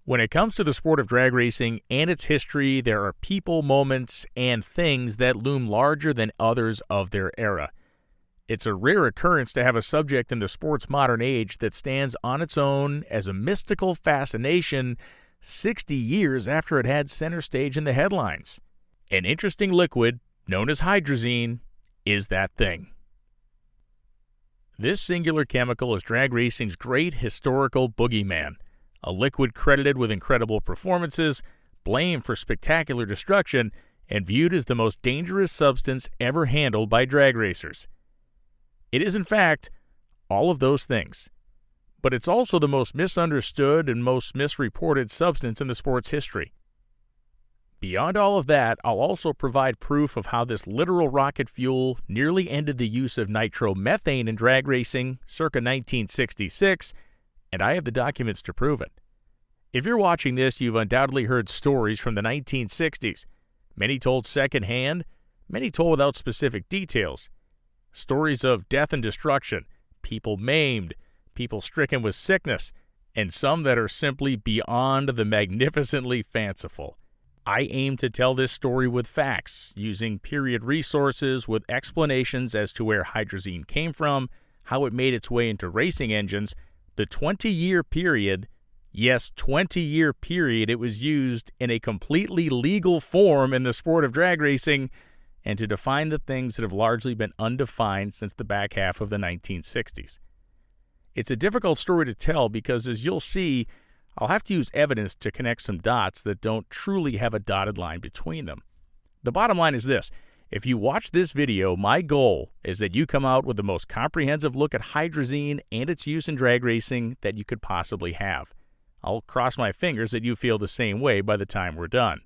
When it comes to the sport of drag racing and its history, there are people, moments, and things that loom larger than others of their era. It's a rare occurrence to have a subject in the sport's modern age that stands on its own as a mystical fascination 60 years after it had center stage in the headlines. An interesting liquid, known as hydrazine, is that thing. This singular chemical is drag racing's great historical boogeyman, a liquid credited with incredible performances, blamed for spectacular destruction, and viewed as the most dangerous substance ever handled by drag racers. It is, in fact, all of those things. But it's also the most misunderstood and most misreported substance in the sport's history. Beyond all of that, I'll also provide proof of how this literal rocket fuel nearly ended the use of nitromethane in drag racing circa 1966, and I have the documents to prove it. If you're watching this, you've undoubtedly heard stories from the 1960s, many told secondhand, many told without specific details. Stories of death and destruction, people maimed, people stricken with sickness, and some that are simply beyond the magnificently fanciful. I aim to tell this story with facts, using period resources with explanations as to where hydrazine came from, how it made its way into racing engines, the 20-year period, yes, 20-year period it was used in a completely legal form in the sport of drag racing, and to define the things that have largely been undefined since the back half of the 1960s. It's a difficult story to tell because, as you'll see, I'll have to use evidence to connect some dots that don't truly have a dotted line between them. The bottom line is this. If you watch this video, my goal is that you come out with the most comprehensive look at hydrazine and its use in drag racing that you could possibly have. I'll cross my fingers that you feel the same way by the time we're done.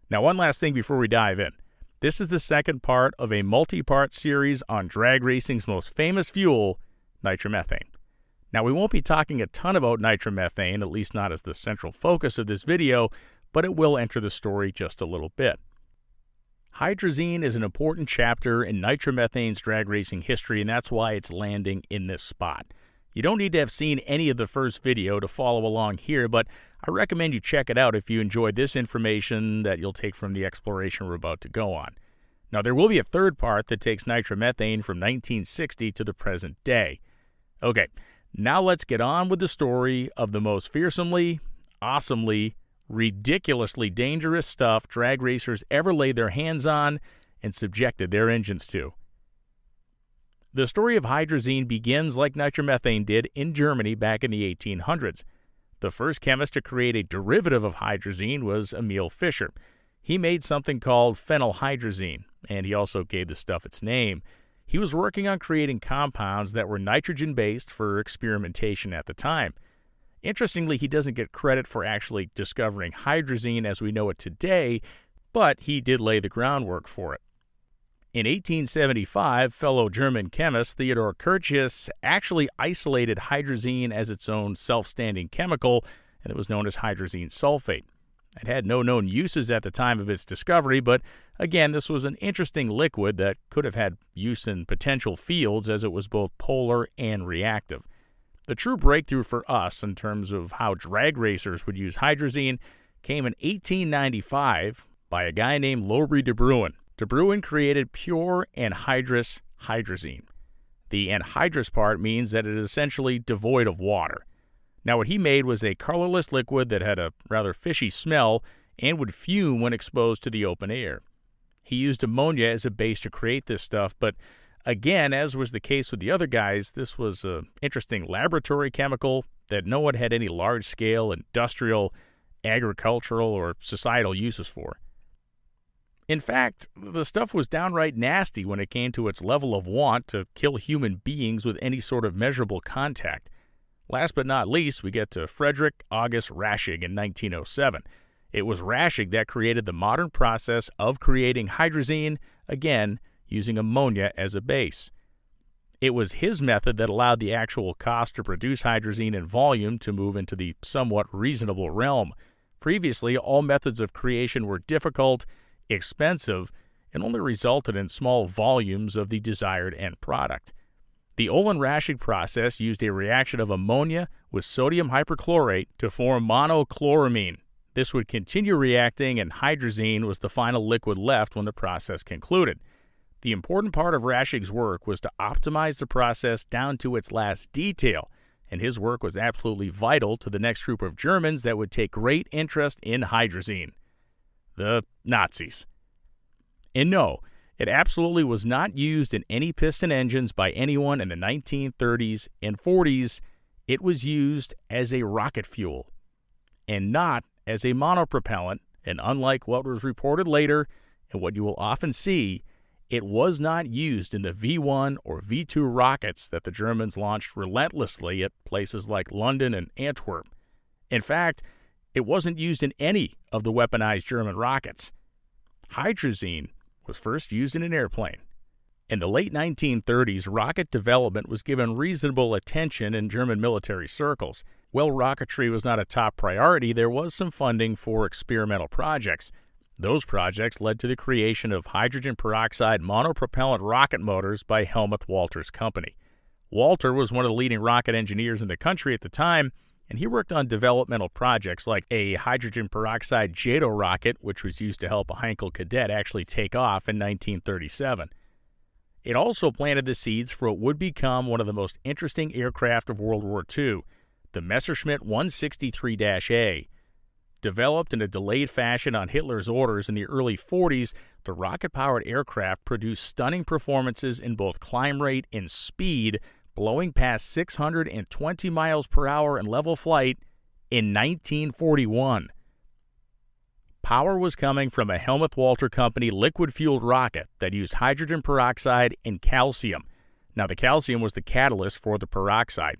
Now, one last thing before we dive in. This is the second part of a multi-part series on drag racing's most famous fuel, nitromethane. Now, we won't be talking a ton about nitromethane, at least not as the central focus of this video, but it will enter the story just a little bit. Hydrazine is an important chapter in nitromethane's drag racing history, and that's why it's landing in this spot. You don't need to have seen any of the first video to follow along here, but I recommend you check it out if you enjoy this information that you'll take from the exploration we're about to go on. Now, there will be a third part that takes nitromethane from 1960 to the present day. Okay, now let's get on with the story of the most fearsomely, awesomely, ridiculously dangerous stuff drag racers ever laid their hands on and subjected their engines to. The story of hydrazine begins like nitromethane did in Germany back in the 1800s. The first chemist to create a derivative of hydrazine was Emil Fischer. He made something called phenylhydrazine, and he also gave the stuff its name. He was working on creating compounds that were nitrogen-based for experimentation at the time. Interestingly, he doesn't get credit for actually discovering hydrazine as we know it today, but he did lay the groundwork for it. In 1875, fellow German chemist Theodor Curtius actually isolated hydrazine as its own self-standing chemical, and it was known as hydrazine sulfate. It had no known uses at the time of its discovery, but again, this was an interesting liquid that could have had use in potential fields as it was both polar and reactive. The true breakthrough for us in terms of how drag racers would use hydrazine came in 1895 by a guy named Lobry de Bruin. De Bruin created pure anhydrous hydrazine. The anhydrous part means that it is essentially devoid of water. Now, what he made was a colorless liquid that had a rather fishy smell and would fume when exposed to the open air. He used ammonia as a base to create this stuff, but again, as was the case with the other guys, this was an interesting laboratory chemical that no one had any large-scale industrial, agricultural, or societal uses for. In fact, the stuff was downright nasty when it came to its level of want to kill human beings with any sort of measurable contact. Last but not least, we get to Frederick August Raschig in 1907. It was Raschig that created the modern process of creating hydrazine, again, using ammonia as a base. It was his method that allowed the actual cost to produce hydrazine in volume to move into the somewhat reasonable realm. Previously, all methods of creation were difficult, expensive, and only resulted in small volumes of the desired end product. The Olin-Raschig process used a reaction of ammonia with sodium hyperchlorate to form monochloramine. This would continue reacting, and hydrazine was the final liquid left when the process concluded. The important part of Raschig's work was to optimize the process down to its last detail, and his work was absolutely vital to the next group of Germans that would take great interest in hydrazine: the Nazis. And no, it absolutely was not used in any piston engines by anyone in the 1930s and 40s. It was used as a rocket fuel, and not as a monopropellant, and unlike what was reported later and what you will often see, it was not used in the V-1 or V-2 rockets that the Germans launched relentlessly at places like London and Antwerp. In fact, it wasn't used in any of the weaponized German rockets. Hydrazine was first used in an airplane. In the late 1930s, rocket development was given reasonable attention in German military circles. While rocketry was not a top priority, there was some funding for experimental projects. Those projects led to the creation of hydrogen peroxide monopropellant rocket motors by Helmuth Walter's company. Walter was one of the leading rocket engineers in the country at the time, and he worked on developmental projects like a hydrogen peroxide JATO rocket, which was used to help a Heinkel cadet actually take off in 1937. It also planted the seeds for what would become one of the most interesting aircraft of World War II, the Messerschmitt 163-A. Developed in a delayed fashion on Hitler's orders in the early 40s, the rocket-powered aircraft produced stunning performances in both climb rate and speed, blowing past 620 miles per hour in level flight in 1941. Power was coming from a Helmuth Walter Company liquid-fueled rocket that used hydrogen peroxide and calcium. Now, the calcium was the catalyst for the peroxide.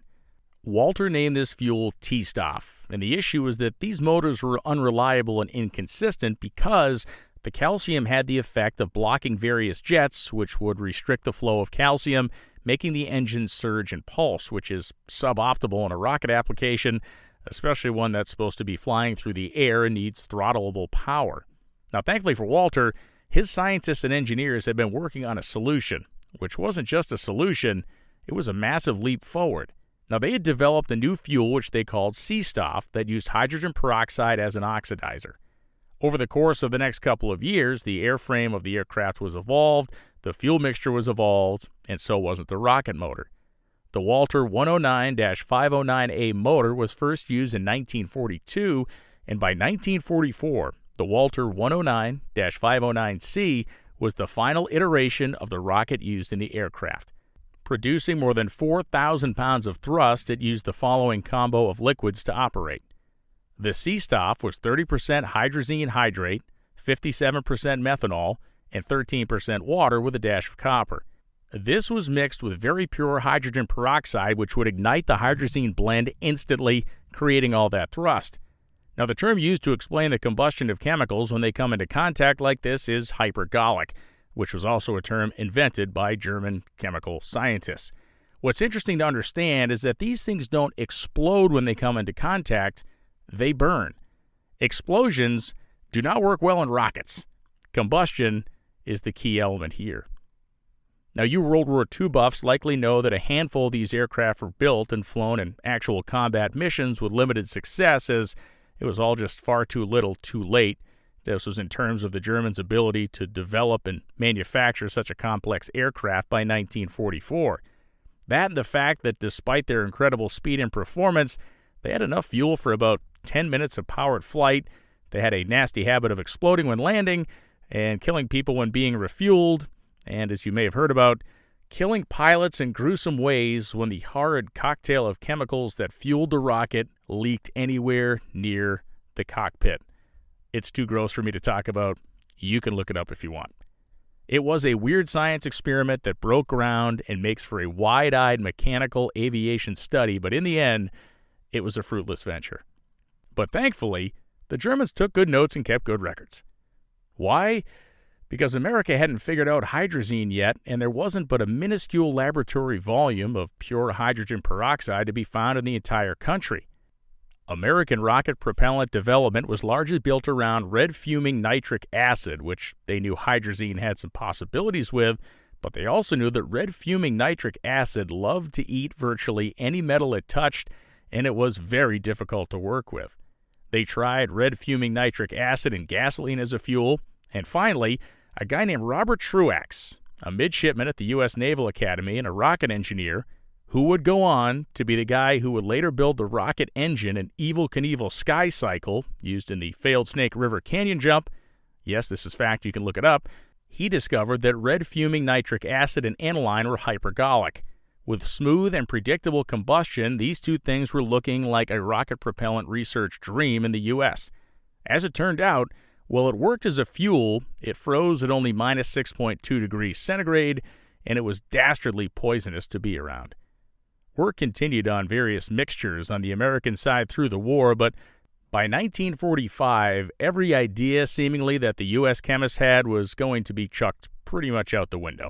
Walter named this fuel T-Stoff, and the issue was that these motors were unreliable and inconsistent because the calcium had the effect of blocking various jets, which would restrict the flow of calcium, making the engine surge and pulse, which is suboptimal in a rocket application, especially one that's supposed to be flying through the air and needs throttleable power. Now, thankfully for Walter, his scientists and engineers had been working on a solution, which wasn't just a solution, it was a massive leap forward. Now, they had developed a new fuel which they called C-Stoff that used hydrogen peroxide as an oxidizer. Over the course of the next couple of years, the airframe of the aircraft was evolved, the fuel mixture was evolved, and so wasn't the rocket motor. The Walter 109-509A motor was first used in 1942, and by 1944, the Walter 109-509C was the final iteration of the rocket used in the aircraft. Producing more than 4,000 pounds of thrust, it used the following combo of liquids to operate. The C-Stoff was 30% hydrazine hydrate, 57% methanol, and 13% water with a dash of copper. This was mixed with very pure hydrogen peroxide, which would ignite the hydrazine blend instantly, creating all that thrust. Now, the term used to explain the combustion of chemicals when they come into contact like this is hypergolic, which was also a term invented by German chemical scientists. What's interesting to understand is that these things don't explode when they come into contact, they burn. Explosions do not work well in rockets. Combustion is the key element here. Now, you World War II buffs likely know that a handful of these aircraft were built and flown in actual combat missions with limited success, as it was all just far too little too late. This was in terms of the Germans' ability to develop and manufacture such a complex aircraft by 1944. That and the fact that despite their incredible speed and performance, they had enough fuel for about 10 minutes of powered flight. They had a nasty habit of exploding when landing and killing people when being refueled, and as you may have heard about, killing pilots in gruesome ways when the horrid cocktail of chemicals that fueled the rocket leaked anywhere near the cockpit. It's too gross for me to talk about. You can look it up if you want. It was a weird science experiment that broke ground and makes for a wide-eyed mechanical aviation study, but in the end, it was a fruitless venture. But thankfully, the Germans took good notes and kept good records. Why? Because America hadn't figured out hydrazine yet, and there wasn't but a minuscule laboratory volume of pure hydrogen peroxide to be found in the entire country. American rocket propellant development was largely built around red-fuming nitric acid, which they knew hydrazine had some possibilities with, but they also knew that red-fuming nitric acid loved to eat virtually any metal it touched, and it was very difficult to work with. They tried red fuming nitric acid and gasoline as a fuel, and finally, a guy named Robert Truax, a midshipman at the U.S. Naval Academy and a rocket engineer, who would go on to be the guy who would later build the rocket engine and Evel Knievel sky cycle used in the failed Snake River Canyon jump. Yes, this is fact, you can look it up. He discovered that red fuming nitric acid and aniline were hypergolic. With smooth and predictable combustion, these two things were looking like a rocket propellant research dream in the U.S. As it turned out, while it worked as a fuel, it froze at only minus 6.2 degrees centigrade, and it was dastardly poisonous to be around. Work continued on various mixtures on the American side through the war, but by 1945, every idea seemingly that the U.S. chemists had was going to be chucked pretty much out the window.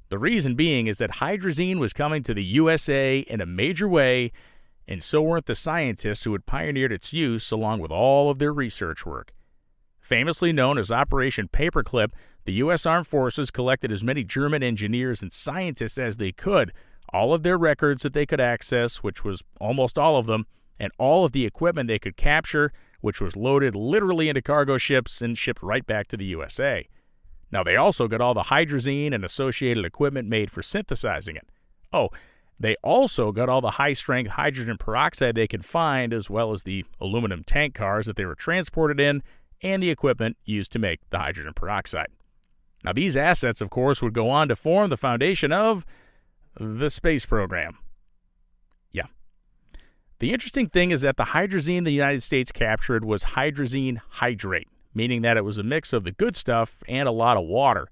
The reason being is that hydrazine was coming to the USA in a major way, and so weren't the scientists who had pioneered its use along with all of their research work. Famously known as Operation Paperclip, the U.S. Armed Forces collected as many German engineers and scientists as they could, all of their records that they could access, which was almost all of them, and all of the equipment they could capture, which was loaded literally into cargo ships and shipped right back to the USA. Now, they also got all the hydrazine and associated equipment made for synthesizing it. Oh, they also got all the high-strength hydrogen peroxide they could find, as well as the aluminum tank cars that they were transported in, and the equipment used to make the hydrogen peroxide. Now, these assets, of course, would go on to form the foundation of the space program. Yeah. The interesting thing is that the hydrazine the United States captured was hydrazine hydrate, meaning that it was a mix of the good stuff and a lot of water.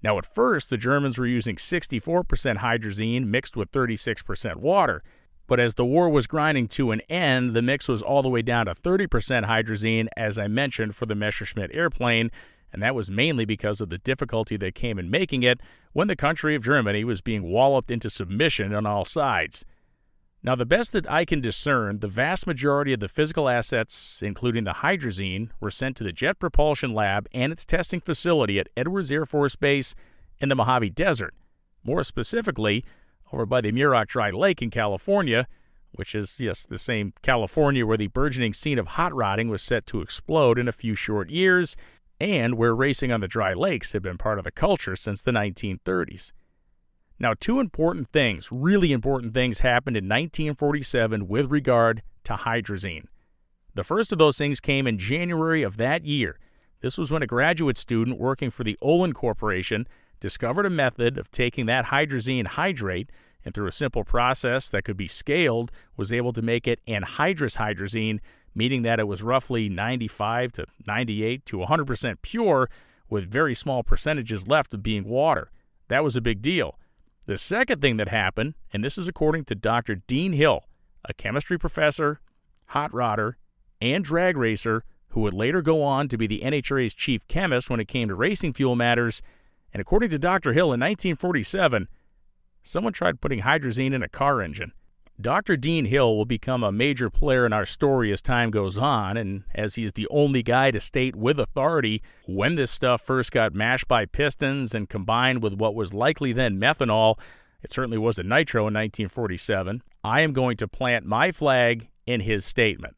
Now, at first, the Germans were using 64% hydrazine mixed with 36% water, but as the war was grinding to an end, the mix was all the way down to 30% hydrazine, as I mentioned, for the Messerschmitt airplane, and that was mainly because of the difficulty that came in making it when the country of Germany was being walloped into submission on all sides. Now, the best that I can discern, the vast majority of the physical assets, including the hydrazine, were sent to the Jet Propulsion Lab and its testing facility at Edwards Air Force Base in the Mojave Desert, more specifically over by the Muroc Dry Lake in California, which is, yes, the same California where the burgeoning scene of hot rodding was set to explode in a few short years, and where racing on the dry lakes had been part of the culture since the 1930s. Now, two important things, really important things, happened in 1947 with regard to hydrazine. The first of those things came in January of that year. This was when a graduate student working for the Olin Corporation discovered a method of taking that hydrazine hydrate and through a simple process that could be scaled was able to make it anhydrous hydrazine, meaning that it was roughly 95 to 98 to 100% pure with very small percentages left of being water. That was a big deal. The second thing that happened, and this is according to Dr. Dean Hill, a chemistry professor, hot rodder, and drag racer who would later go on to be the NHRA's chief chemist when it came to racing fuel matters, and according to Dr. Hill in 1947, someone tried putting hydrazine in a car engine. Dr. Dean Hill will become a major player in our story as time goes on, and as he's the only guy to state with authority when this stuff first got mashed by pistons and combined with what was likely then methanol, it certainly wasn't nitro in 1947, I am going to plant my flag in his statement.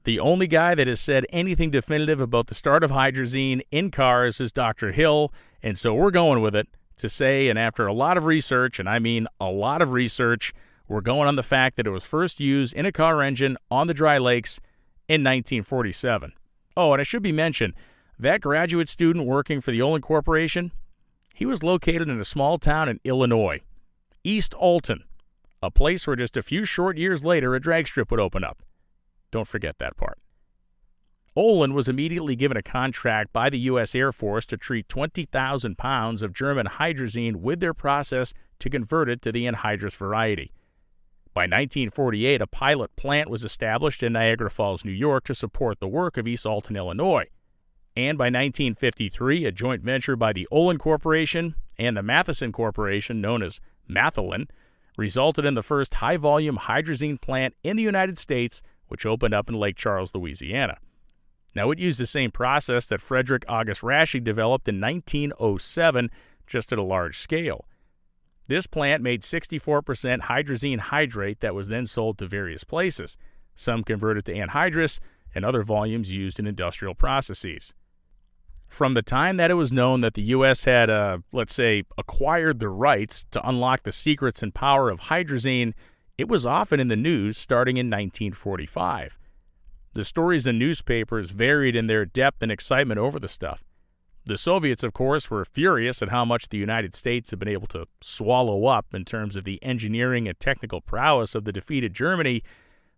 The only guy that has said anything definitive about the start of hydrazine in cars is Dr. Hill, and so we're going with it to say, and after a lot of research, and I mean a lot of research, we're going on the fact that it was first used in a car engine on the dry lakes in 1947. Oh, and it should be mentioned, that graduate student working for the Olin Corporation, he was located in a small town in Illinois, East Alton, a place where just a few short years later a drag strip would open up. Don't forget that part. Olin was immediately given a contract by the U.S. Air Force to treat 20,000 pounds of German hydrazine with their process to convert it to the anhydrous variety. By 1948, a pilot plant was established in Niagara Falls, New York, to support the work of East Alton, Illinois. And by 1953, a joint venture by the Olin Corporation and the Matheson Corporation, known as Mathelin, resulted in the first high-volume hydrazine plant in the United States, which opened up in Lake Charles, Louisiana. Now, it used the same process that Frederick August Raschig developed in 1907, just at a large scale. This plant made 64% hydrazine hydrate that was then sold to various places, some converted to anhydrous, and other volumes used in industrial processes. From the time that it was known that the U.S. had, let's say, acquired the rights to unlock the secrets and power of hydrazine, it was often in the news starting in 1945. The stories in newspapers varied in their depth and excitement over the stuff. The Soviets, of course, were furious at how much the United States had been able to swallow up in terms of the engineering and technical prowess of the defeated Germany,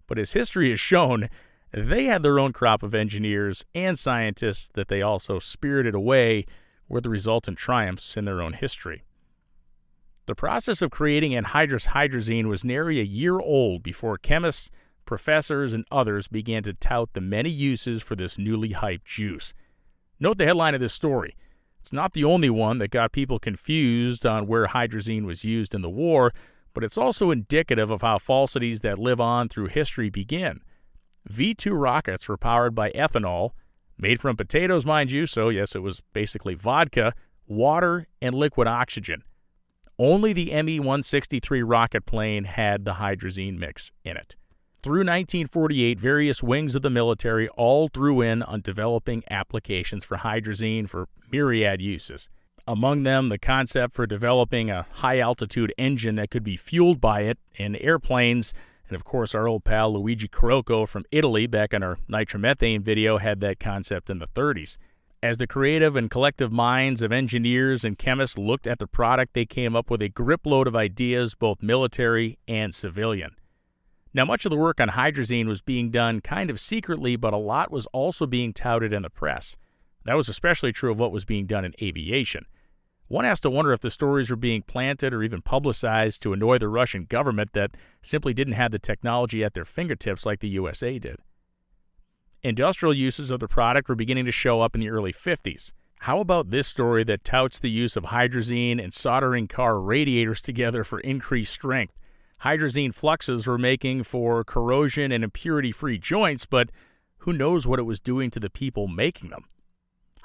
but as history has shown, they had their own crop of engineers and scientists that they also spirited away with the resultant triumphs in their own history. The process of creating anhydrous hydrazine was nary a year old before chemists, professors, and others began to tout the many uses for this newly hyped juice. Note the headline of this story. It's not the only one that got people confused on where hydrazine was used in the war, but it's also indicative of how falsities that live on through history begin. V-2 rockets were powered by ethanol, made from potatoes, mind you, so yes, it was basically vodka, water, and liquid oxygen. Only the Me-163 rocket plane had the hydrazine mix in it. Through 1948, various wings of the military all drew in on developing applications for hydrazine for myriad uses. Among them, the concept for developing a high-altitude engine that could be fueled by it in airplanes. And of course, our old pal Luigi Crocco from Italy back in our nitromethane video had that concept in the 30s. As the creative and collective minds of engineers and chemists looked at the product, they came up with a gripload of ideas, both military and civilian. Now, much of the work on hydrazine was being done kind of secretly, but a lot was also being touted in the press. That was especially true of what was being done in aviation. One has to wonder if the stories were being planted or even publicized to annoy the Russian government that simply didn't have the technology at their fingertips like the USA did. Industrial uses of the product were beginning to show up in the early 50s. How about this story that touts the use of hydrazine in soldering car radiators together for increased strength? Hydrazine fluxes were making for corrosion and impurity-free joints, but who knows what it was doing to the people making them?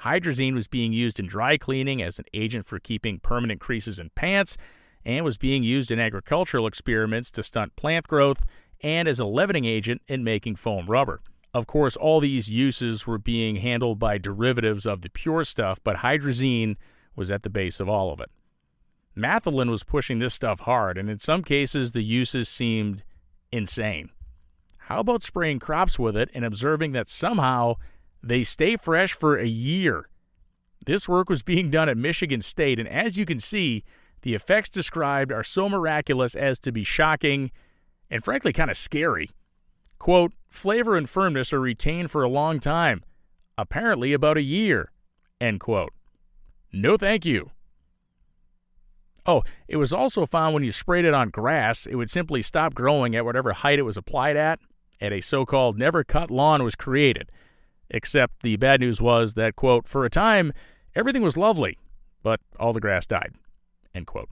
Hydrazine was being used in dry cleaning as an agent for keeping permanent creases in pants, and was being used in agricultural experiments to stunt plant growth, and as a leavening agent in making foam rubber. Of course, all these uses were being handled by derivatives of the pure stuff, but hydrazine was at the base of all of it. Mathelin was pushing this stuff hard, and in some cases the uses seemed insane. How about spraying crops with it and observing that somehow they stay fresh for a year? This work was being done at Michigan State, and as you can see, the effects described are so miraculous as to be shocking and frankly kind of scary. Quote, flavor and firmness are retained for a long time, apparently about a year, end quote. No thank you. Oh, it was also found when you sprayed it on grass, it would simply stop growing at whatever height it was applied at, and a so-called never-cut lawn was created. Except the bad news was that, quote, for a time, everything was lovely, but all the grass died, end quote.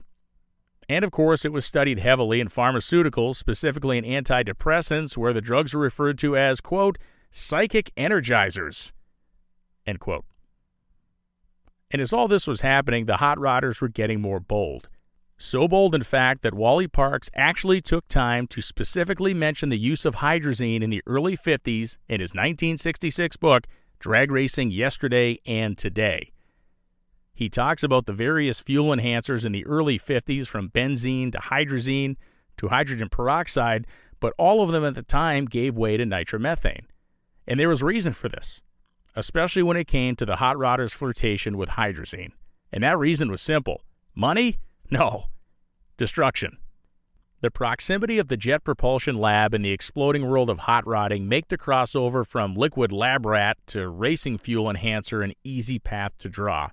And, of course, it was studied heavily in pharmaceuticals, specifically in antidepressants, where the drugs were referred to as, quote, psychic energizers, end quote. And as all this was happening, the hot rodders were getting more bold. So bold, in fact, that Wally Parks actually took time to specifically mention the use of hydrazine in the early 50s in his 1966 book, Drag Racing Yesterday and Today. He talks about the various fuel enhancers in the early 50s, from benzene to hydrazine to hydrogen peroxide, but all of them at the time gave way to nitromethane. And there was reason for this, especially when it came to the hot rodders' flirtation with hydrazine. And that reason was simple. Money? No. Destruction. The proximity of the jet propulsion lab and the exploding world of hot rodding make the crossover from liquid lab rat to racing fuel enhancer an easy path to draw.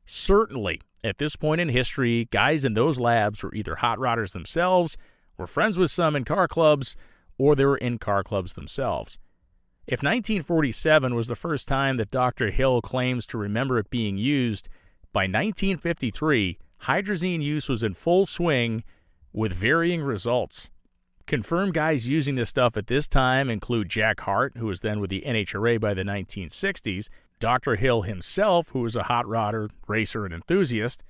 Certainly, at this point in history, guys in those labs were either hot rodders themselves, were friends with some in car clubs, or they were in car clubs themselves. If 1947 was the first time that Dr. Hill claims to remember it being used, by 1953, hydrazine use was in full swing with varying results. Confirmed guys using this stuff at this time include Jack Hart, who was then with the NHRA by the 1960s, Dr. Hill himself, who was a hot rodder, racer, and enthusiast,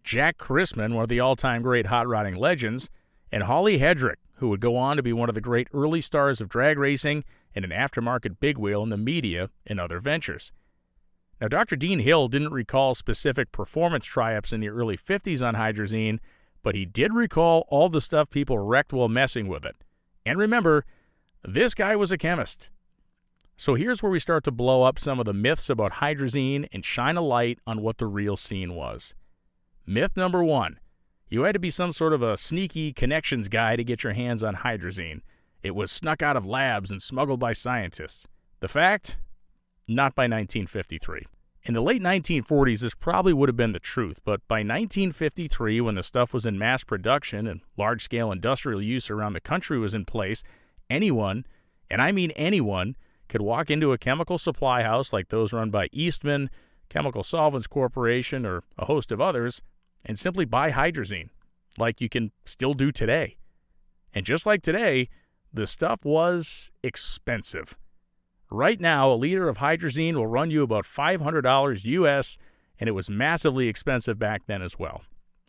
Jack Christman, one of the all-time great hot rodding legends, and Holly Hedrick, who would go on to be one of the great early stars of drag racing and an aftermarket bigwheel in the media and other ventures. Now, Dr. Dean Hill didn't recall specific performance try-ups in the early 50s on hydrazine, but he did recall all the stuff people wrecked while messing with it. And remember, this guy was a chemist. So here's where we start to blow up some of the myths about hydrazine and shine a light on what the real scene was. Myth number 1. You had to be some sort of a sneaky connections guy to get your hands on hydrazine. It was snuck out of labs and smuggled by scientists. The fact? Not by 1953. In the late 1940s, this probably would have been the truth, but by 1953, when the stuff was in mass production and large-scale industrial use around the country was in place, anyone, and I mean anyone, could walk into a chemical supply house like those run by Eastman, Chemical Solvents Corporation, or a host of others, and simply buy hydrazine, like you can still do today. And just like today, the stuff was expensive. Right now, a liter of hydrazine will run you about $500 US, and it was massively expensive back then as well.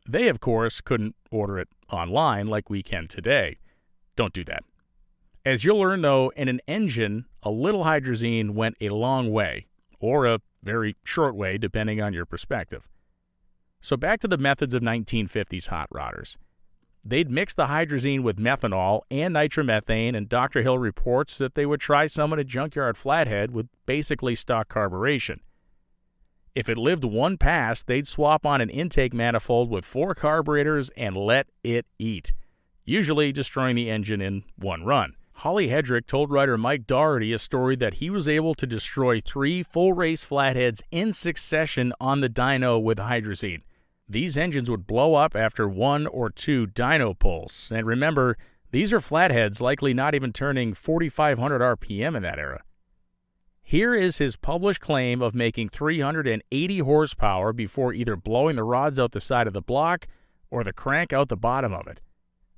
They, of course, couldn't order it online like we can today. Don't do that. As you'll learn, though, in an engine, a little hydrazine went a long way, or a very short way, depending on your perspective. So back to the methods of 1950s hot rodders. They'd mix the hydrazine with methanol and nitromethane, and Dr. Hill reports that they would try some at a junkyard flathead with basically stock carburation. If it lived one pass, they'd swap on an intake manifold with 4 carburetors and let it eat, usually destroying the engine in one run. Holly Hedrick told writer Mike Doherty a story that he was able to destroy 3 full-race flatheads in succession on the dyno with hydrazine. These engines would blow up after 1 or 2 dyno pulls. And remember, these are flatheads likely not even turning 4,500 RPM in that era. Here is his published claim of making 380 horsepower before either blowing the rods out the side of the block or the crank out the bottom of it.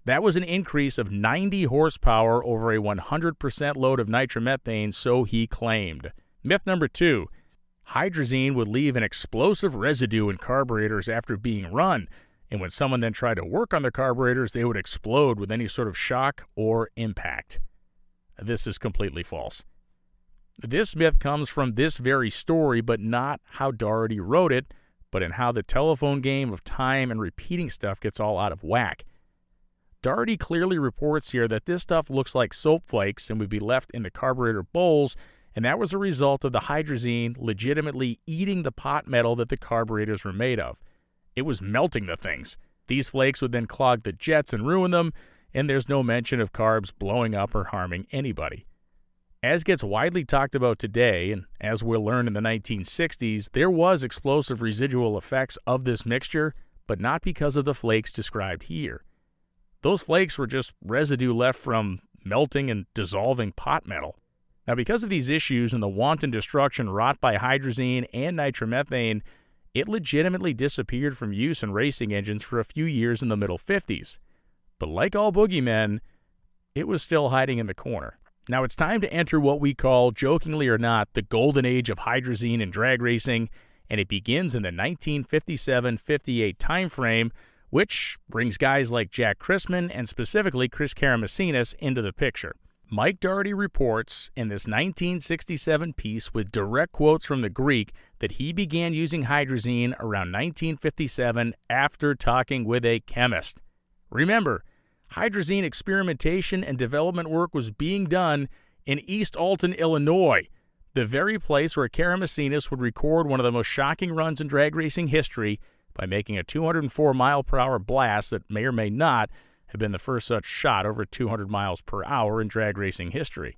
That was an increase of 90 horsepower over a 100% load of nitromethane, so he claimed. Myth number 2. Hydrazine would leave an explosive residue in carburetors after being run, and when someone then tried to work on the carburetors, they would explode with any sort of shock or impact. This is completely false. This myth comes from this very story, but not how Doherty wrote it, but in how the telephone game of time and repeating stuff gets all out of whack. Doherty clearly reports here that this stuff looks like soap flakes and would be left in the carburetor bowls, and that was a result of the hydrazine legitimately eating the pot metal that the carburetors were made of. It was melting the things. These flakes would then clog the jets and ruin them, and there's no mention of carbs blowing up or harming anybody. As gets widely talked about today, and as we'll learn in the 1960s, there was explosive residual effects of this mixture, but not because of the flakes described here. Those flakes were just residue left from melting and dissolving pot metal. Now, because of these issues and the wanton destruction wrought by hydrazine and nitromethane, it legitimately disappeared from use in racing engines for a few years in the middle 50s. But like all boogeymen, it was still hiding in the corner. Now it's time to enter what we call, jokingly or not, the golden age of hydrazine and drag racing, and it begins in the 1957-58 timeframe, which brings guys like Jack Christman and specifically Chris Karamessinas into the picture. Mike Doherty reports in this 1967 piece with direct quotes from the Greek that he began using hydrazine around 1957 after talking with a chemist. Remember, hydrazine experimentation and development work was being done in East Alton, Illinois, the very place where Karamessinas would record one of the most shocking runs in drag racing history by making a 204 mile per hour blast that may or may not have been the first such shot over 200 miles per hour in drag racing history.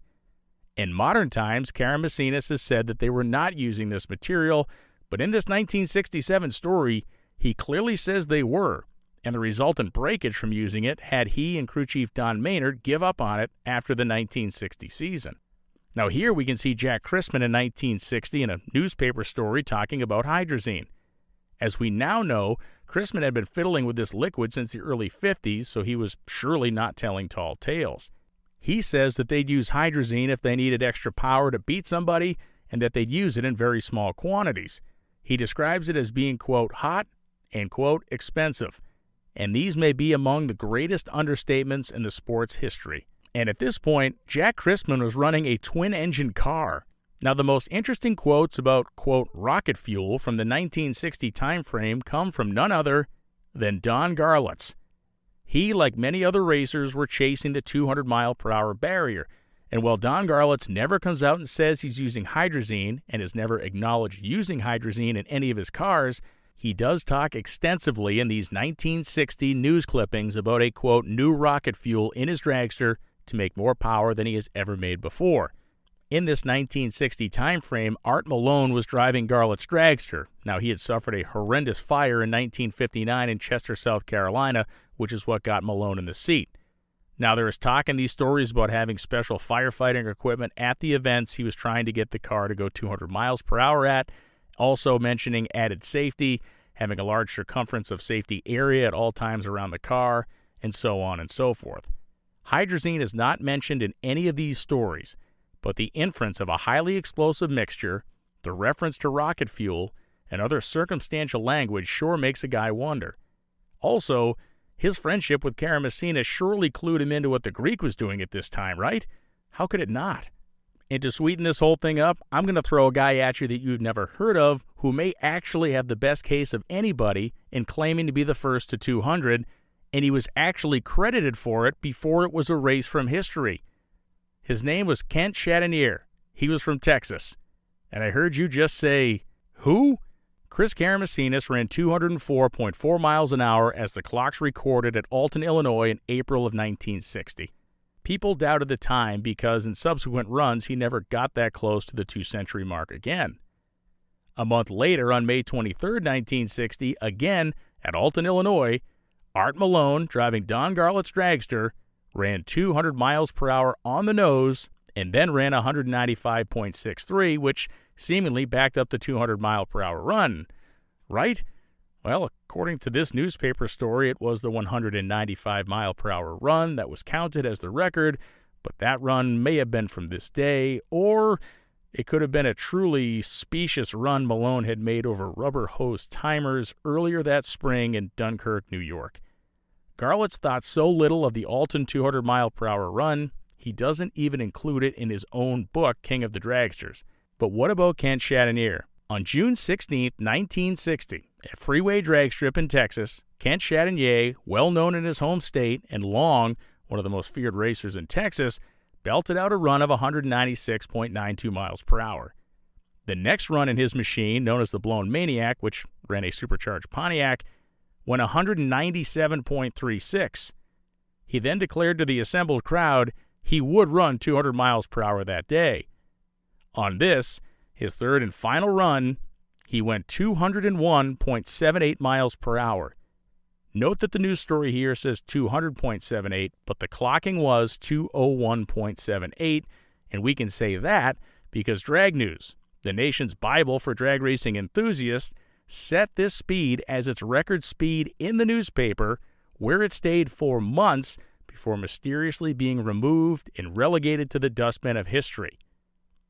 In modern times, Karamessinas has said that they were not using this material, but in this 1967 story, he clearly says they were, and the resultant breakage from using it had he and crew chief Don Maynard give up on it after the 1960 season. Now here we can see Jack Christman in 1960 in a newspaper story talking about hydrazine. As we now know, Christman had been fiddling with this liquid since the early 50s, so he was surely not telling tall tales. He says that they'd use hydrazine if they needed extra power to beat somebody, and that they'd use it in very small quantities. He describes it as being, quote, hot and, quote, expensive. And these may be among the greatest understatements in the sport's history. And at this point, Jack Christman was running a twin-engine car. Now, the most interesting quotes about, quote, rocket fuel from the 1960 timeframe come from none other than Don Garlits. He, like many other racers, were chasing the 200-mile-per-hour barrier. And while Don Garlits never comes out and says he's using hydrazine and has never acknowledged using hydrazine in any of his cars, he does talk extensively in these 1960 news clippings about a, quote, new rocket fuel in his dragster to make more power than he has ever made before. In this 1960 time frame, Art Malone was driving Garlits' dragster. Now, he had suffered a horrendous fire in 1959 in Chester, South Carolina, which is what got Malone in the seat. Now, there is talk in these stories about having special firefighting equipment at the events he was trying to get the car to go 200 miles per hour at, also mentioning added safety, having a large circumference of safety area at all times around the car, and so on and so forth. Hydrazine is not mentioned in any of these stories, but the inference of a highly explosive mixture, the reference to rocket fuel, and other circumstantial language sure makes a guy wonder. Also, his friendship with Karamessinas surely clued him into what the Greek was doing at this time, right? How could it not? And to sweeten this whole thing up, I'm going to throw a guy at you that you've never heard of who may actually have the best case of anybody in claiming to be the first to 200, and he was actually credited for it before it was erased from history. His name was Kent Chatinier. He was from Texas. And I heard you just say, who? Chris Karamessinas ran 204.4 miles an hour as the clocks recorded at Alton, Illinois in April of 1960. People doubted the time because in subsequent runs he never got that close to the 2-century mark again. A month later, on May 23, 1960, again at Alton, Illinois, Art Malone, driving Don Garlits' dragster, ran 200 miles per hour on the nose and then ran 195.63, which seemingly backed up the 200-mile-per-hour run. Right? Well, according to this newspaper story, it was the 195-mile-per-hour run that was counted as the record, but that run may have been from this day, or it could have been a truly specious run Malone had made over rubber hose timers earlier that spring in Dunkirk, New York. Garlits thought so little of the Alton 200-mile-per-hour run, he doesn't even include it in his own book, King of the Dragsters. But what about Kent Chatinier? On June 16, 1960, at Freeway Drag Strip in Texas, Kent Chatinier, well known in his home state and long one of the most feared racers in Texas, belted out a run of 196.92 miles per hour. The next run in his machine, known as the Blown Maniac, which ran a supercharged Pontiac, went 197.36. He then declared to the assembled crowd he would run 200 miles per hour that day. On this, his third and final run, he went 201.78 miles per hour. Note that the news story here says 200.78, but the clocking was 201.78, and we can say that because Drag News, the nation's Bible for drag racing enthusiasts, set this speed as its record speed in the newspaper, where it stayed for months before mysteriously being removed and relegated to the dustbin of history.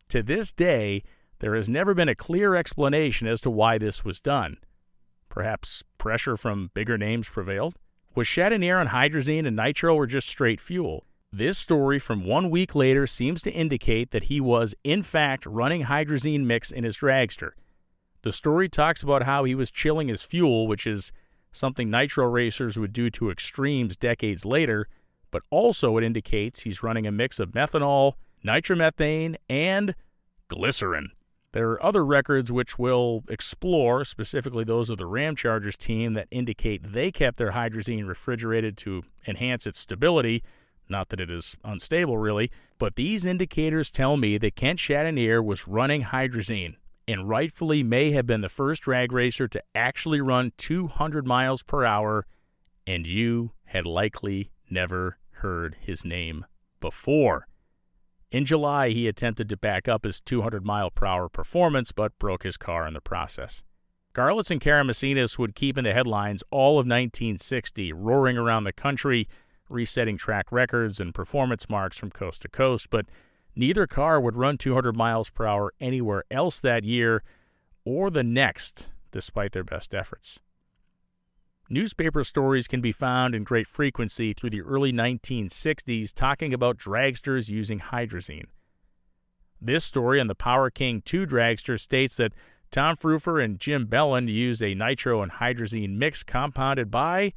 To this day, there has never been a clear explanation as to why this was done. Perhaps pressure from bigger names prevailed? Was Chatinier on hydrazine and nitro or just straight fuel? This story from 1 week later seems to indicate that he was, in fact, running hydrazine mix in his dragster. The story talks about how he was chilling his fuel, which is something nitro racers would do to extremes decades later, but also it indicates he's running a mix of methanol, nitromethane, and glycerin. There are other records which we'll explore, specifically those of the Ramchargers team, that indicate they kept their hydrazine refrigerated to enhance its stability. Not that it is unstable, really, but these indicators tell me that Kent Chatinier was running hydrazine, and rightfully may have been the first drag racer to actually run 200 miles per hour, and you had likely never heard his name before. In July, he attempted to back up his 200-mile-per-hour performance, but broke his car in the process. Garlits and Karamessinas would keep in the headlines all of 1960, roaring around the country, resetting track records and performance marks from coast to coast, but neither car would run 200 miles per hour anywhere else that year or the next, despite their best efforts. Newspaper stories can be found in great frequency through the early 1960s talking about dragsters using hydrazine. This story on the Power King 2 dragster states that Tom Frufer and Jim Bellin used a nitro and hydrazine mix compounded by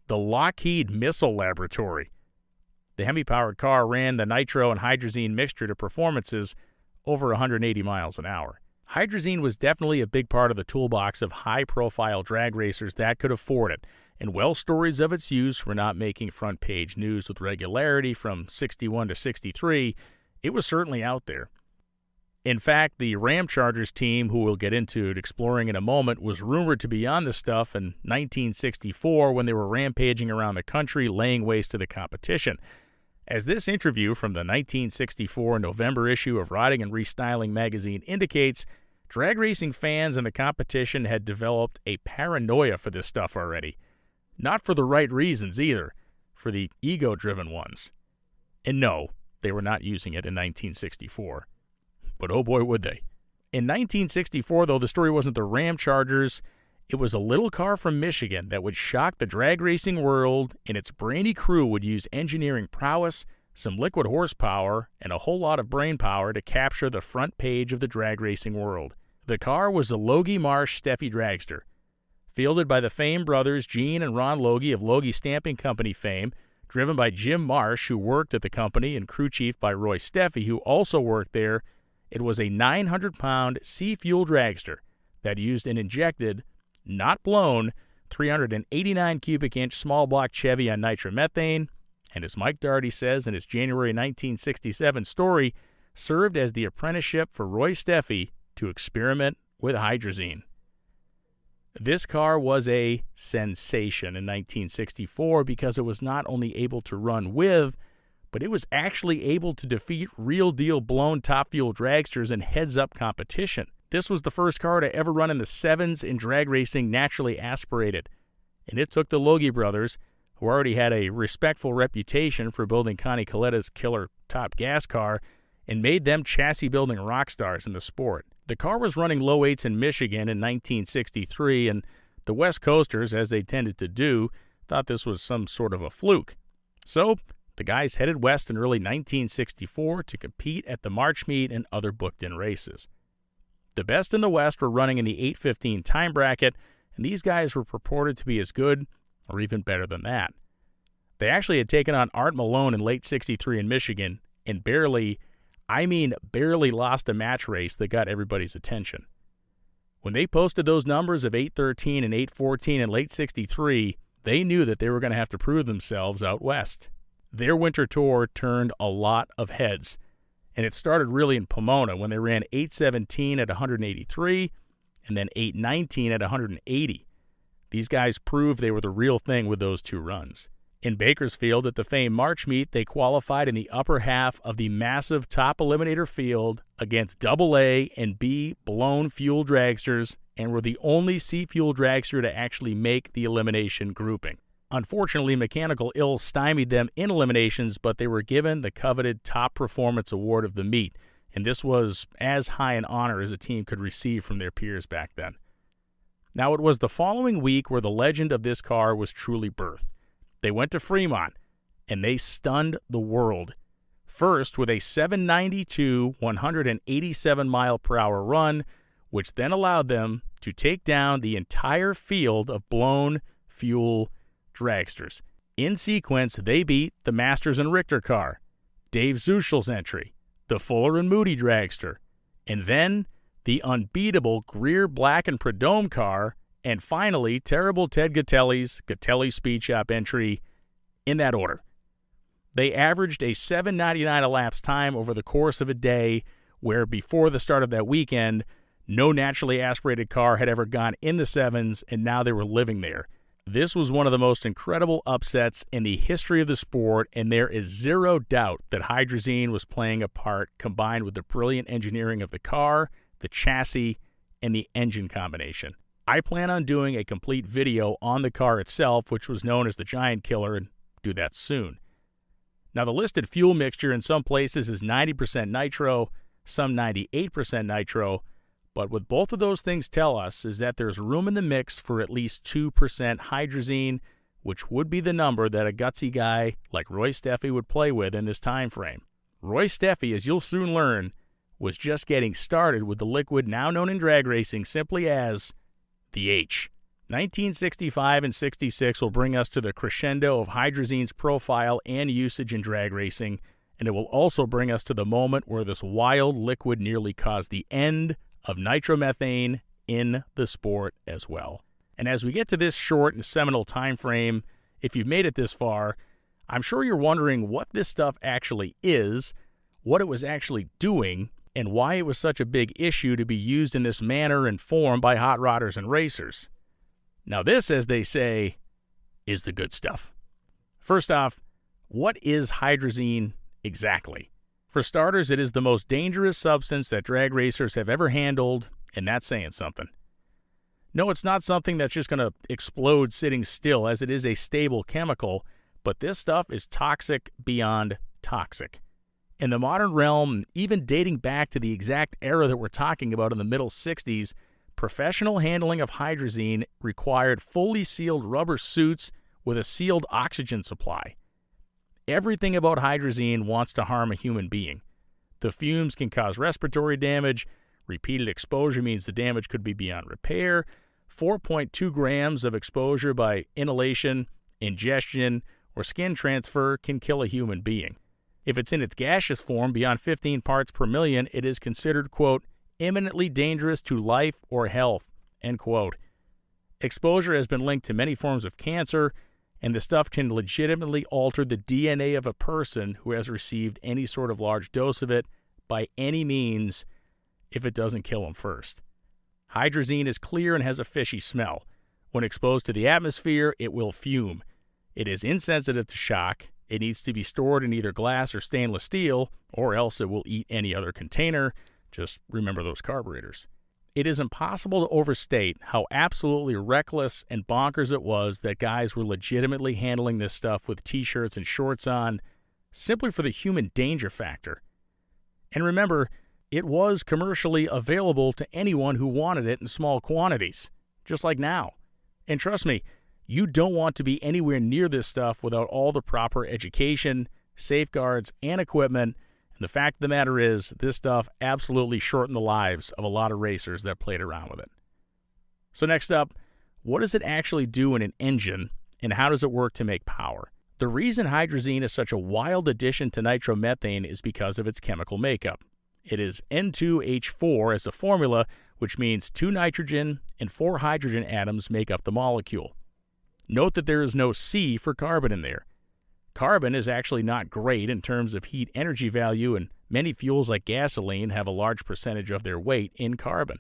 the Lockheed Missile Laboratory. The Hemi-powered car ran the nitro and hydrazine mixture to performances over 180 miles an hour. Hydrazine was definitely a big part of the toolbox of high-profile drag racers that could afford it, and while stories of its use were not making front-page news with regularity from 61 to 63, it was certainly out there. In fact, the Ram Chargers team, who we'll get into exploring in a moment, was rumored to be on this stuff in 1964 when they were rampaging around the country laying waste to the competition. As this interview from the 1964 November issue of Riding and Restyling magazine indicates, drag racing fans in the competition had developed a paranoia for this stuff already. Not for the right reasons either, for the ego-driven ones. And no, they were not using it in 1964. But oh boy, would they. In 1964, though, the story wasn't the Ram Chargers. It was a little car from Michigan that would shock the drag racing world, and its brainy crew would use engineering prowess, some liquid horsepower, and a whole lot of brain power to capture the front page of the drag racing world. The car was the Logie Marsh Steffi Dragster. Fielded by the famed brothers Gene and Ron Logie of Logie Stamping Company fame, driven by Jim Marsh, who worked at the company, and crew chief by Roy Steffi, who also worked there, it was a 900-pound sea-fuel dragster that used an injected, not blown, 389 cubic inch small block Chevy on nitromethane, and as Mike Daugherty says in his January 1967 story, served as the apprenticeship for Roy Steffi to experiment with hydrazine. This car was a sensation in 1964 because it was not only able to run with, but it was actually able to defeat real-deal blown top-fuel dragsters in heads-up competition. This was the first car to ever run in the sevens in drag racing naturally aspirated, and it took the Logie brothers, who already had a respectful reputation for building Connie Coletta's killer top gas car, and made them chassis-building rock stars in the sport. The car was running low eights in Michigan in 1963, and the West Coasters, as they tended to do, thought this was some sort of a fluke. So the guys headed west in early 1964 to compete at the March Meet and other booked-in races. The best in the West were running in the 8:15 time bracket, and these guys were purported to be as good or even better than that. They actually had taken on Art Malone in late 63 in Michigan and barely lost a match race that got everybody's attention. When they posted those numbers of 8:13 and 8:14 in late 63, they knew that they were going to have to prove themselves out west. Their winter tour turned a lot of heads, and it started really in Pomona when they ran 8:17 at 183 and then 8:19 at 180. These guys proved they were the real thing with those two runs. In Bakersfield at the famed March Meet, they qualified in the upper half of the massive top eliminator field against AA and B blown fuel dragsters and were the only C-fuel dragster to actually make the elimination grouping. Unfortunately, mechanical ills stymied them in eliminations, but they were given the coveted top performance award of the meet, and this was as high an honor as a team could receive from their peers back then. Now, it was the following week where the legend of this car was truly birthed. They went to Fremont, and they stunned the world. First, with a 792 187-mile-per-hour run, which then allowed them to take down the entire field of blown fuel dragsters. In sequence, they beat the Masters and Richter car, Dave Zuschel's entry, the Fuller and Moody dragster, and then the unbeatable Greer Black and Prudhomme car, and finally, terrible Ted Gatelli's Gatelli Speed Shop entry, in that order. They averaged a 7:99 elapsed time over the course of a day, where before the start of that weekend, no naturally aspirated car had ever gone in the sevens, and now they were living there. This was one of the most incredible upsets in the history of the sport, and there is zero doubt that hydrazine was playing a part, combined with the brilliant engineering of the car, the chassis, and the engine combination. I plan on doing a complete video on the car itself, which was known as the Giant Killer, and do that soon. Now, the listed fuel mixture in some places is 90% nitro, some 98% nitro, But what both of those things tell us is that there's room in the mix for at least 2% hydrazine, which would be the number that a gutsy guy like Roy Steffi would play with in this time frame. Roy Steffi, as you'll soon learn, was just getting started with the liquid now known in drag racing simply as the H. 1965 and 66 will bring us to the crescendo of hydrazine's profile and usage in drag racing, and it will also bring us to the moment where this wild liquid nearly caused the end of nitromethane in the sport as well. And as we get to this short and seminal time frame, if you've made it this far, I'm sure you're wondering what this stuff actually is, what it was actually doing, and why it was such a big issue to be used in this manner and form by hot rodders and racers. Now this, as they say, is the good stuff. First off, what is hydrazine exactly? For starters, it is the most dangerous substance that drag racers have ever handled, and that's saying something. No, it's not something that's just going to explode sitting still, as it is a stable chemical, but this stuff is toxic beyond toxic. In the modern realm, even dating back to the exact era that we're talking about in the middle 60s, professional handling of hydrazine required fully sealed rubber suits with a sealed oxygen supply. Everything about hydrazine wants to harm a human being. The fumes can cause respiratory damage. Repeated exposure means the damage could be beyond repair. 4.2 grams of exposure by inhalation, ingestion, or skin transfer can kill a human being. If it's in its gaseous form beyond 15 parts per million, it is considered, quote, imminently dangerous to life or health, end quote. Exposure has been linked to many forms of cancer, and the stuff can legitimately alter the DNA of a person who has received any sort of large dose of it by any means if it doesn't kill them first. Hydrazine is clear and has a fishy smell. When exposed to the atmosphere, it will fume. It is insensitive to shock. It needs to be stored in either glass or stainless steel, or else it will eat any other container. Just remember those carburetors. It is impossible to overstate how absolutely reckless and bonkers it was that guys were legitimately handling this stuff with t-shirts and shorts on, simply for the human danger factor. And remember, it was commercially available to anyone who wanted it in small quantities, just like now. And trust me, you don't want to be anywhere near this stuff without all the proper education, safeguards, and equipment. And the fact of the matter is, this stuff absolutely shortened the lives of a lot of racers that played around with it. So next up, what does it actually do in an engine, and how does it work to make power? The reason hydrazine is such a wild addition to nitromethane is because of its chemical makeup. It is N2H4 as a formula, which means 2 nitrogen and 4 hydrogen atoms make up the molecule. Note that there is no C for carbon in there. Carbon is actually not great in terms of heat energy value, and many fuels like gasoline have a large percentage of their weight in carbon.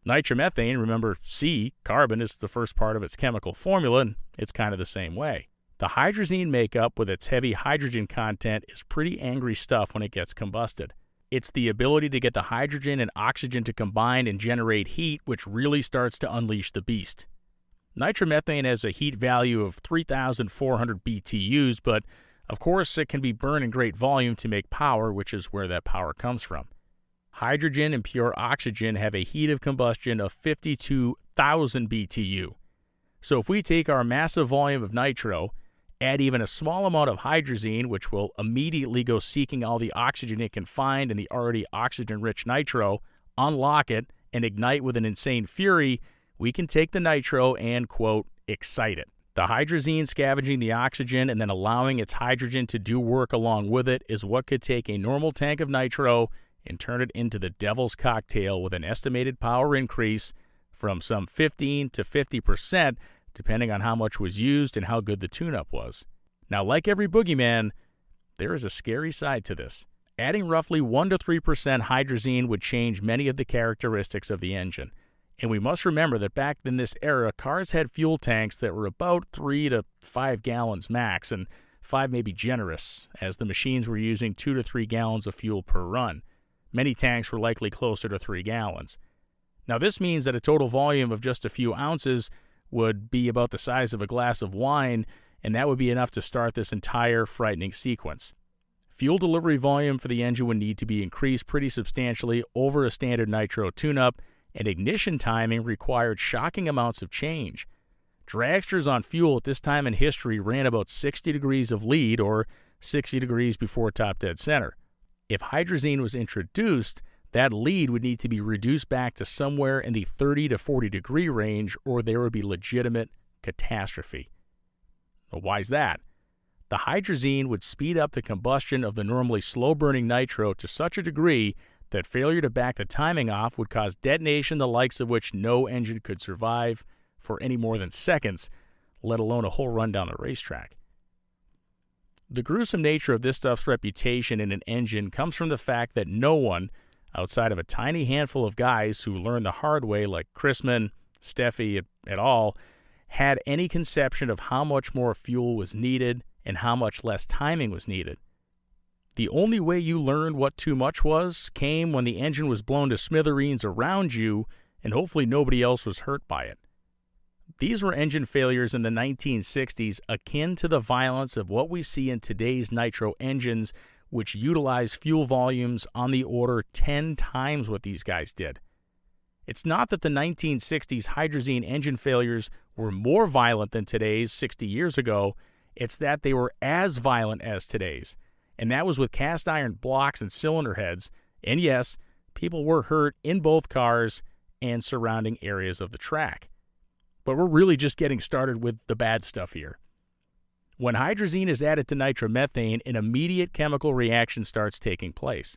Nitromethane, remember C, carbon, is the first part of its chemical formula, and it's kind of the same way. The hydrazine makeup with its heavy hydrogen content is pretty angry stuff when it gets combusted. It's the ability to get the hydrogen and oxygen to combine and generate heat which really starts to unleash the beast. Nitromethane has a heat value of 3,400 BTUs, but of course it can be burned in great volume to make power, which is where that power comes from. Hydrogen and pure oxygen have a heat of combustion of 52,000 BTU. So if we take our massive volume of nitro, add even a small amount of hydrazine, which will immediately go seeking all the oxygen it can find in the already oxygen-rich nitro, unlock it, and ignite with an insane fury, we can take the nitro and, quote, excite it. The hydrazine scavenging the oxygen and then allowing its hydrogen to do work along with it is what could take a normal tank of nitro and turn it into the devil's cocktail with an estimated power increase from some 15 to 50%, depending on how much was used and how good the tune-up was. Now, like every Boogeyman, there is a scary side to this. Adding roughly 1 to 3% hydrazine would change many of the characteristics of the engine. And we must remember that back in this era, cars had fuel tanks that were about 3 to 5 gallons max, and 5 may be generous, as the machines were using 2 to 3 gallons of fuel per run. Many tanks were likely closer to 3 gallons. Now this means that a total volume of just a few ounces would be about the size of a glass of wine, and that would be enough to start this entire frightening sequence. Fuel delivery volume for the engine would need to be increased pretty substantially over a standard nitro tune-up, and ignition timing required shocking amounts of change. Dragsters on fuel at this time in history ran about 60 degrees of lead, or 60 degrees before top dead center. If hydrazine was introduced, that lead would need to be reduced back to somewhere in the 30 to 40 degree range, or there would be legitimate catastrophe. Well, why is that? The hydrazine would speed up the combustion of the normally slow-burning nitro to such a degree that failure to back the timing off would cause detonation the likes of which no engine could survive for any more than seconds, let alone a whole run down the racetrack. The gruesome nature of this stuff's reputation in an engine comes from the fact that no one, outside of a tiny handful of guys who learned the hard way like Chrisman, Steffi et al., had any conception of how much more fuel was needed and how much less timing was needed. The only way you learned what too much was came when the engine was blown to smithereens around you and hopefully nobody else was hurt by it. These were engine failures in the 1960s akin to the violence of what we see in today's nitro engines, which utilize fuel volumes on the order 10 times what these guys did. It's not that the 1960s hydrazine engine failures were more violent than today's 60 years ago, it's that they were as violent as today's, and that was with cast iron blocks and cylinder heads, and yes, people were hurt in both cars and surrounding areas of the track. But we're really just getting started with the bad stuff here. When hydrazine is added to nitromethane, an immediate chemical reaction starts taking place.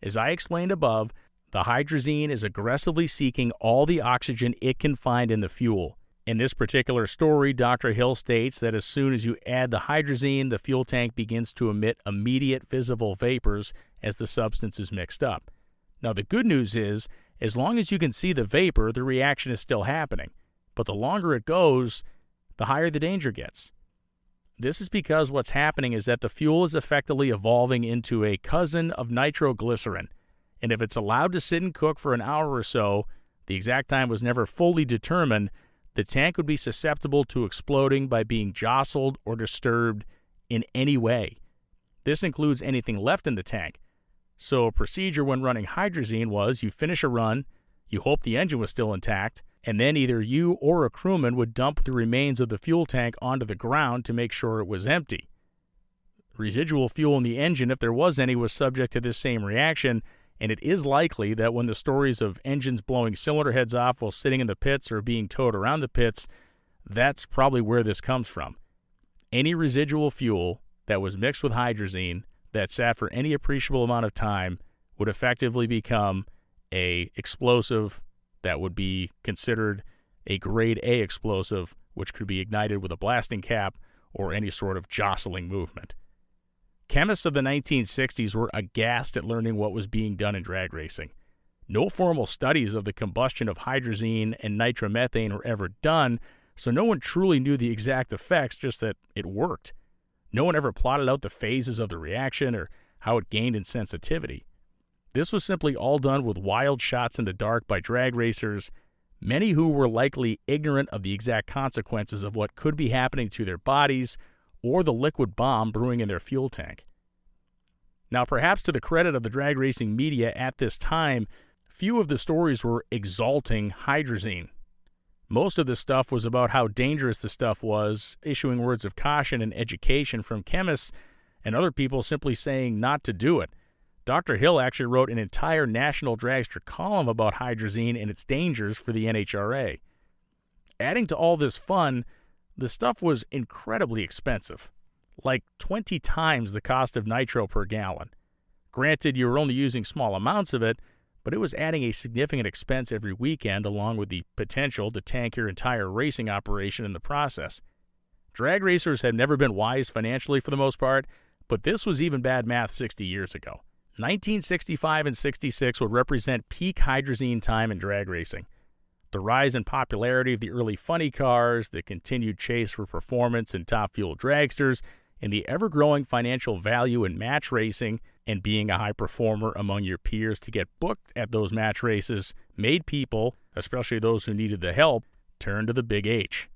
As I explained above, the hydrazine is aggressively seeking all the oxygen it can find in the fuel. In this particular story, Dr. Hill states that as soon as you add the hydrazine, the fuel tank begins to emit immediate visible vapors as the substance is mixed up. Now, the good news is, as long as you can see the vapor, the reaction is still happening. But the longer it goes, the higher the danger gets. This is because what's happening is that the fuel is effectively evolving into a cousin of nitroglycerin, and if it's allowed to sit and cook for an hour or so, the exact time was never fully determined, the tank would be susceptible to exploding by being jostled or disturbed in any way. This includes anything left in the tank. So a procedure when running hydrazine was you finish a run, you hope the engine was still intact, and then either you or a crewman would dump the remains of the fuel tank onto the ground to make sure it was empty. Residual fuel in the engine, if there was any, was subject to this same reaction, and it is likely that when the stories of engines blowing cylinder heads off while sitting in the pits or being towed around the pits, that's probably where this comes from. Any residual fuel that was mixed with hydrazine that sat for any appreciable amount of time would effectively become an explosive that would be considered a grade A explosive, which could be ignited with a blasting cap or any sort of jostling movement. Chemists of the 1960s were aghast at learning what was being done in drag racing. No formal studies of the combustion of hydrazine and nitromethane were ever done, so no one truly knew the exact effects, just that it worked. No one ever plotted out the phases of the reaction or how it gained in sensitivity. This was simply all done with wild shots in the dark by drag racers, many who were likely ignorant of the exact consequences of what could be happening to their bodies or the liquid bomb brewing in their fuel tank. Now, perhaps to the credit of the drag racing media at this time, few of the stories were exalting hydrazine. Most of the stuff was about how dangerous the stuff was, issuing words of caution and education from chemists, and other people simply saying not to do it. Dr. Hill actually wrote an entire National Dragster column about hydrazine and its dangers for the NHRA. Adding to all this fun, the stuff was incredibly expensive, like 20 times the cost of nitro per gallon. Granted, you were only using small amounts of it, but it was adding a significant expense every weekend along with the potential to tank your entire racing operation in the process. Drag racers had never been wise financially for the most part, but this was even bad math 60 years ago. 1965 and 66 would represent peak hydrazine time in drag racing. The rise in popularity of the early funny cars, the continued chase for performance in top fuel dragsters, and the ever-growing financial value in match racing and being a high performer among your peers to get booked at those match races made people, especially those who needed the help, turn to the Big H.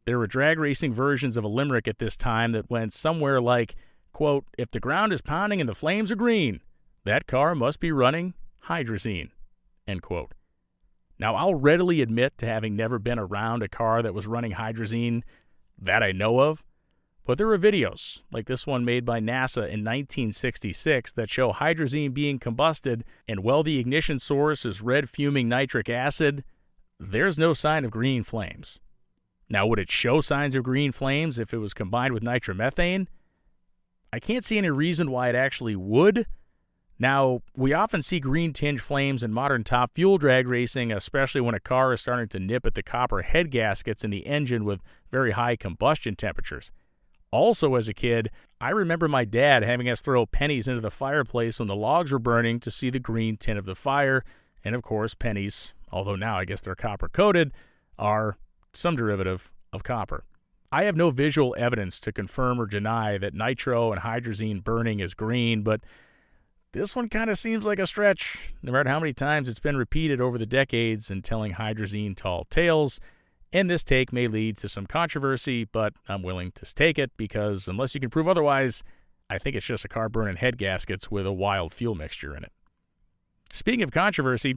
There were drag racing versions of a limerick at this time that went somewhere like, quote, "If the ground is pounding and the flames are green, that car must be running hydrazine," end quote. Now, I'll readily admit to having never been around a car that was running hydrazine that I know of, but there are videos, like this one made by NASA in 1966, that show hydrazine being combusted, and while the ignition source is red fuming nitric acid, there's no sign of green flames. Now, would it show signs of green flames if it was combined with nitromethane? I can't see any reason why it actually would. Now, we often see green-tinged flames in modern top fuel drag racing, especially when a car is starting to nip at the copper head gaskets in the engine with very high combustion temperatures. Also, as a kid, I remember my dad having us throw pennies into the fireplace when the logs were burning to see the green tint of the fire, and of course, pennies, although now I guess they're copper-coated, are some derivative of copper. I have no visual evidence to confirm or deny that nitro and hydrazine burning is green, but this one kind of seems like a stretch, no matter how many times it's been repeated over the decades and telling hydrazine tall tales, and this take may lead to some controversy, but I'm willing to take it because unless you can prove otherwise, I think it's just a car burning head gaskets with a wild fuel mixture in it. Speaking of controversy,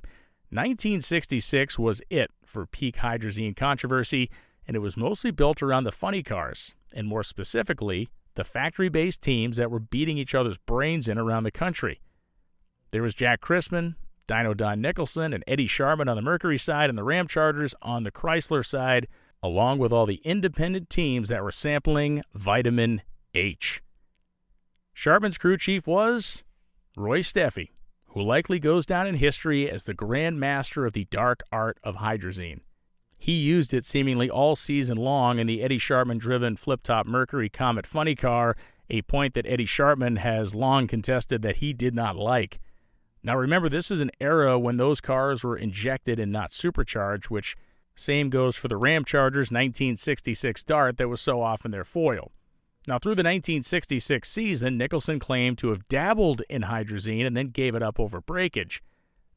1966 was it for peak hydrazine controversy, and it was mostly built around the funny cars, and more specifically, the factory-based teams that were beating each other's brains in around the country. There was Jack Christman, Dino Don Nicholson, and Eddie Sharman on the Mercury side and the Ram Chargers on the Chrysler side, along with all the independent teams that were sampling vitamin H. Sharman's crew chief was Roy Steffi, who likely goes down in history as the grand master of the dark art of hydrazine. He used it seemingly all season long in the Eddie Sharman-driven flip-top Mercury Comet funny car, a point that Eddie Sharman has long contested that he did not like. Now remember, this is an era when those cars were injected and not supercharged, which same goes for the Ram Chargers 1966 Dart that was so often their foil. Now through the 1966 season, Nicholson claimed to have dabbled in hydrazine and then gave it up over breakage.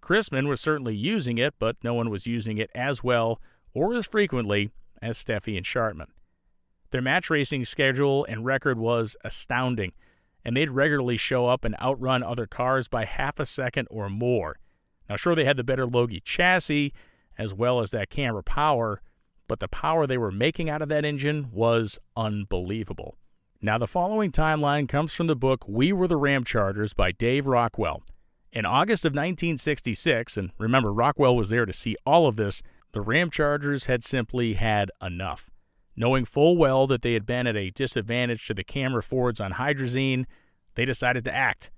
Christman was certainly using it, but no one was using it as well or as frequently as Steffi and Sharman. Their match racing schedule and record was astounding, and they'd regularly show up and outrun other cars by half a second or more. Now sure, they had the better Logie chassis as well as that camera power, but the power they were making out of that engine was unbelievable. Now the following timeline comes from the book We Were the Ram Chargers by Dave Rockwell. In August of 1966, and remember Rockwell was there to see all of this, the Ram Chargers had simply had enough. Knowing full well that they had been at a disadvantage to the camera Fords on hydrazine, they decided to act.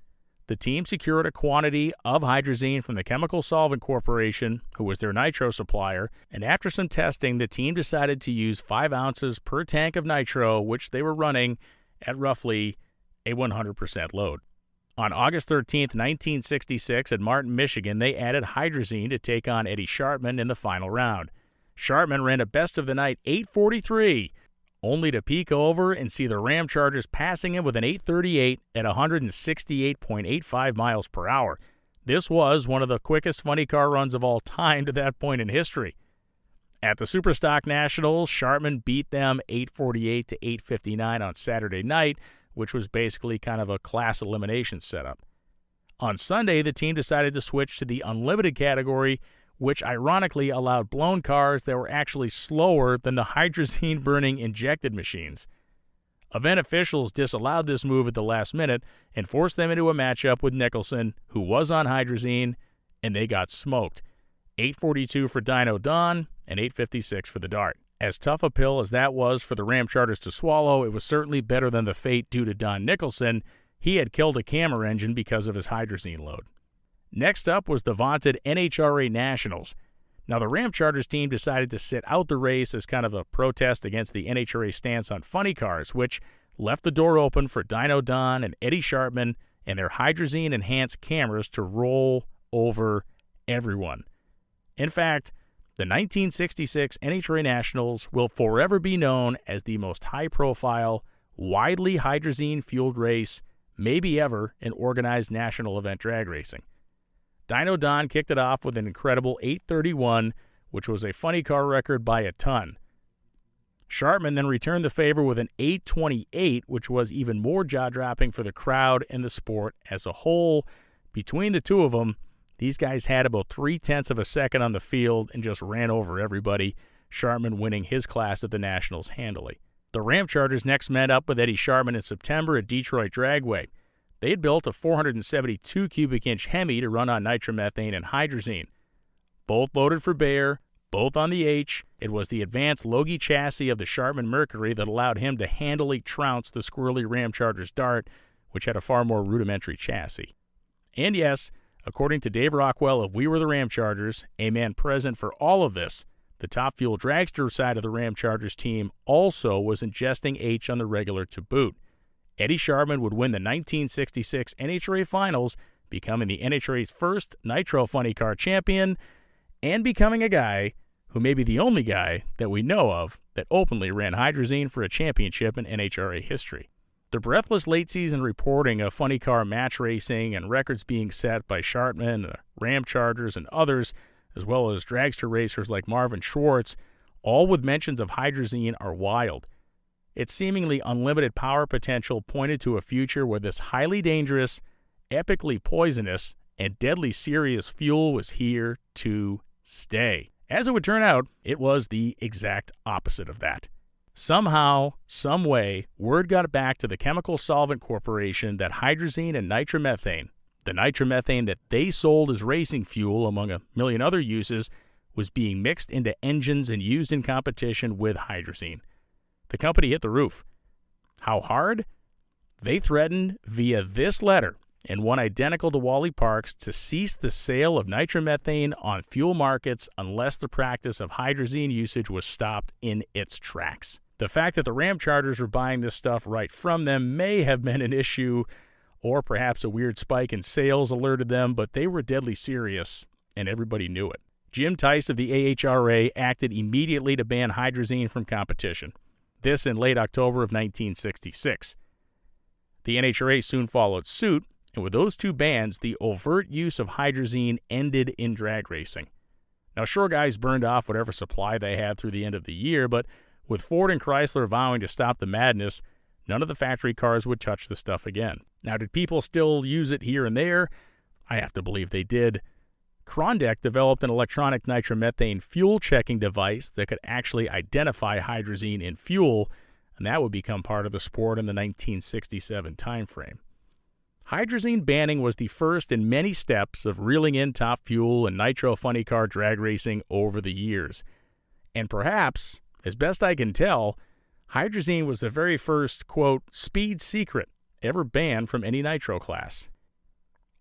The team secured a quantity of hydrazine from the Chemical Solvent Corporation, who was their nitro supplier, and after some testing, the team decided to use 5 ounces per tank of nitro, which they were running at roughly a 100% load. On August 13, 1966, at Martin, Michigan, they added hydrazine to take on Eddie Sharman in the final round. Sharman ran a best of the night 8:43, only to peek over and see the Ram Chargers passing him with an 8:38 at 168.85 miles per hour. This was one of the quickest funny car runs of all time to that point in history. At the Superstock Nationals, Sharman beat them 8:48 to 8:59 on Saturday night, which was basically kind of a class elimination setup. On Sunday, the team decided to switch to the unlimited category, which ironically allowed blown cars that were actually slower than the hydrazine-burning injected machines. Event officials disallowed this move at the last minute and forced them into a matchup with Nicholson, who was on hydrazine, and they got smoked. 8:42 for Dino Don and 8:56 for the Dart. As tough a pill as that was for the Ram Chargers to swallow, it was certainly better than the fate due to Don Nicholson. He had killed a camera engine because of his hydrazine load. Next up was the vaunted NHRA Nationals. Now, the Ram Chargers team decided to sit out the race as kind of a protest against the NHRA stance on funny cars, which left the door open for Dino Don and Eddie Sharman and their hydrazine-enhanced cameras to roll over everyone. In fact, the 1966 NHRA Nationals will forever be known as the most high-profile, widely hydrazine-fueled race maybe ever in organized national event drag racing. Dino Don kicked it off with an incredible 8:31, which was a funny car record by a ton. Sharman then returned the favor with an 8:28, which was even more jaw-dropping for the crowd and the sport as a whole. Between the two of them, These guys had about 0.3 of a second on the field and just ran over everybody, Sharpman winning his class at the Nationals handily. The Ramchargers next met up with Eddie Sharpman in September at Detroit Dragway. They had built a 472 cubic inch Hemi to run on nitromethane and hydrazine. Both loaded for Bayer, both on the H. It was the advanced Logie chassis of the Sharpman Mercury that allowed him to handily trounce the squirrely Ramchargers Dart, which had a far more rudimentary chassis. And yes, according to Dave Rockwell of We Were the Ramchargers, a man present for all of this, the Top Fuel dragster side of the Ramchargers team also was ingesting H on the regular to boot. Eddie Sharpman would win the 1966 NHRA Finals, becoming the NHRA's first Nitro Funny Car champion, and becoming a guy who may be the only guy that we know of that openly ran hydrazine for a championship in NHRA history. The breathless late-season reporting of funny car match racing and records being set by Sharpman, the Ramchargers, and others, as well as dragster racers like Marvin Schwartz, all with mentions of hydrazine, are wild. Its seemingly unlimited power potential pointed to a future where this highly dangerous, epically poisonous, and deadly serious fuel was here to stay. As it would turn out, it was the exact opposite of that. Somehow, some way, word got back to the Chemical Solvent Corporation that hydrazine and nitromethane, the nitromethane that they sold as racing fuel among a million other uses, was being mixed into engines and used in competition with hydrazine. The company hit the roof. How hard? They threatened via this letter, and one identical to Wally Parks, to cease the sale of nitromethane on fuel markets unless the practice of hydrazine usage was stopped in its tracks. The fact that the Ramchargers were buying this stuff right from them may have been an issue, or perhaps a weird spike in sales alerted them, but they were deadly serious, and everybody knew it. Jim Tice of the AHRA acted immediately to ban hydrazine from competition. This in late October of 1966. The NHRA soon followed suit, and with those two bans, the overt use of hydrazine ended in drag racing. Now, sure, guys burned off whatever supply they had through the end of the year, but with Ford and Chrysler vowing to stop the madness, none of the factory cars would touch the stuff again. Now, did people still use it here and there? I have to believe they did. Krondek developed an electronic nitromethane fuel checking device that could actually identify hydrazine in fuel, and that would become part of the sport in the 1967 timeframe. Hydrazine banning was the first in many steps of reeling in Top Fuel and Nitro Funny Car drag racing over the years. And perhaps, as best I can tell, hydrazine was the very first, quote, speed secret ever banned from any nitro class.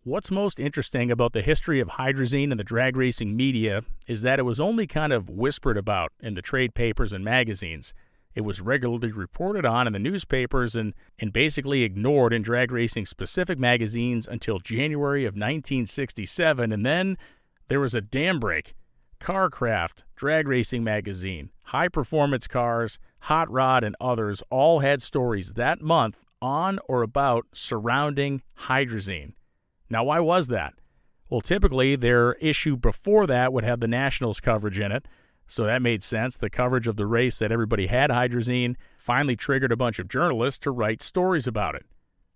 What's most interesting about the history of hydrazine in the drag racing media is that it was only kind of whispered about in the trade papers and magazines. It was regularly reported on in the newspapers and basically ignored in drag racing specific magazines until January of 1967, and then there was a dam break. Carcraft, Drag Racing Magazine, High Performance Cars, Hot Rod, and others all had stories that month on or about surrounding hydrazine. Now, why was that? Well, typically, their issue before that would have the Nationals coverage in it, so that made sense. The coverage of the race that everybody had hydrazine finally triggered a bunch of journalists to write stories about it.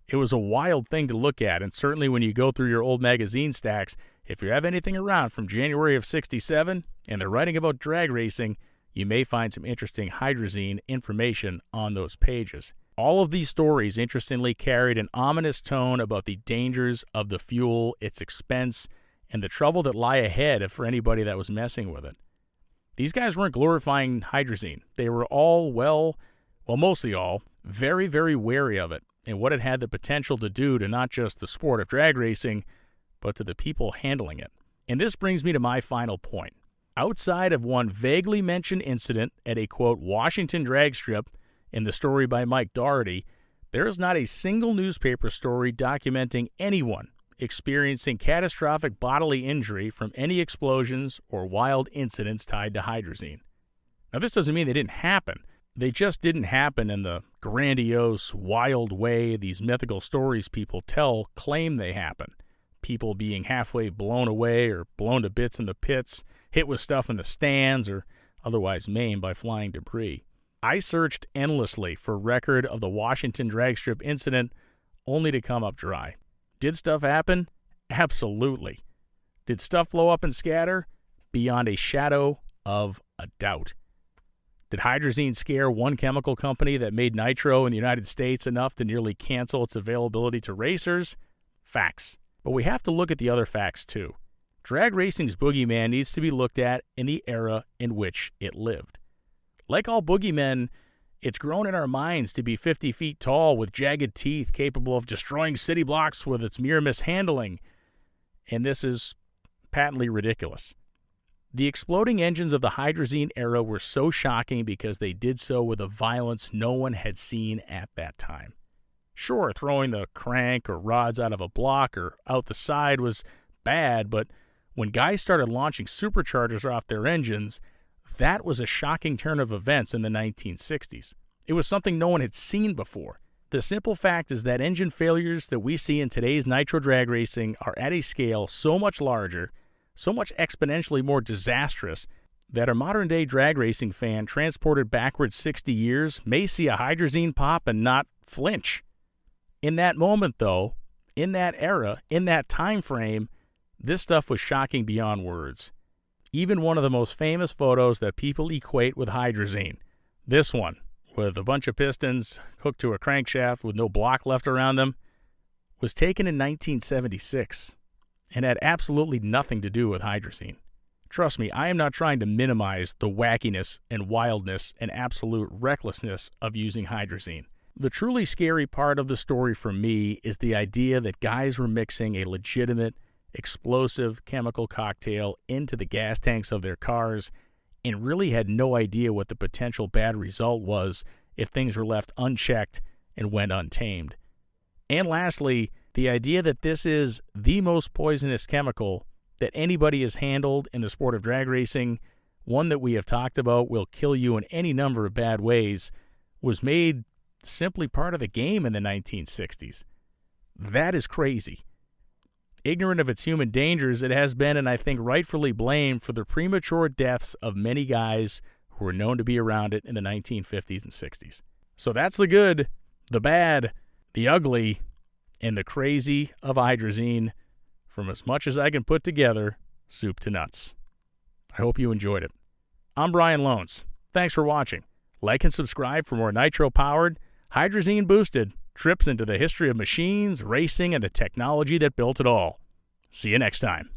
It was a wild thing to look at, and certainly when you go through your old magazine stacks, if you have anything around from January of 67 and they're writing about drag racing, you may find some interesting hydrazine information on those pages. All of these stories, interestingly, carried an ominous tone about the dangers of the fuel, its expense, and the trouble that lie ahead for anybody that was messing with it. These guys weren't glorifying hydrazine. They were all, well, mostly all, very, very wary of it and what it had the potential to do to not just the sport of drag racing, but to the people handling it. And this brings me to my final point. Outside of one vaguely mentioned incident at a, quote, Washington drag strip in the story by Mike Doherty, there is not a single newspaper story documenting anyone experiencing catastrophic bodily injury from any explosions or wild incidents tied to hydrazine. Now, this doesn't mean they didn't happen. They just didn't happen in the grandiose, wild way these mythical stories people tell claim they happen. People being halfway blown away or blown to bits in the pits, hit with stuff in the stands, or otherwise maimed by flying debris. I searched endlessly for record of the Washington drag strip incident, only to come up dry. Did stuff happen? Absolutely. Did stuff blow up and scatter? Beyond a shadow of a doubt. Did hydrazine scare one chemical company that made nitro in the United States enough to nearly cancel its availability to racers? Facts. But we have to look at the other facts too. Drag racing's Boogeyman needs to be looked at in the era in which it lived. Like all boogeymen, it's grown in our minds to be 50 feet tall with jagged teeth capable of destroying city blocks with its mere mishandling. And this is patently ridiculous. The exploding engines of the hydrazine era were so shocking because they did so with a violence no one had seen at that time. Sure, throwing the crank or rods out of a block or out the side was bad, but when guys started launching superchargers off their engines, that was a shocking turn of events in the 1960s. It was something no one had seen before. The simple fact is that engine failures that we see in today's nitro drag racing are at a scale so much larger, so much exponentially more disastrous, that a modern-day drag racing fan transported backwards 60 years may see a hydrazine pop and not flinch. In that moment, though, in that era, in that time frame, this stuff was shocking beyond words. Even one of the most famous photos that people equate with hydrazine, this one, with a bunch of pistons hooked to a crankshaft with no block left around them, was taken in 1976 and had absolutely nothing to do with hydrazine. Trust me, I am not trying to minimize the wackiness and wildness and absolute recklessness of using hydrazine. The truly scary part of the story for me is the idea that guys were mixing a legitimate, explosive chemical cocktail into the gas tanks of their cars and really had no idea what the potential bad result was if things were left unchecked and went untamed. And lastly, the idea that this is the most poisonous chemical that anybody has handled in the sport of drag racing, one that we have talked about will kill you in any number of bad ways, was made simply part of the game in the 1960s. That is crazy. Ignorant of its human dangers, it has been, and I think rightfully blamed, for the premature deaths of many guys who were known to be around it in the 1950s and 60s. So that's the good, the bad, the ugly, and the crazy of hydrazine, from as much as I can put together, soup to nuts. I hope you enjoyed it. I'm Brian Loans. Thanks for watching. Like and subscribe for more nitro-powered, hydrazine-boosted trips into the history of machines, racing, and the technology that built it all. See you next time.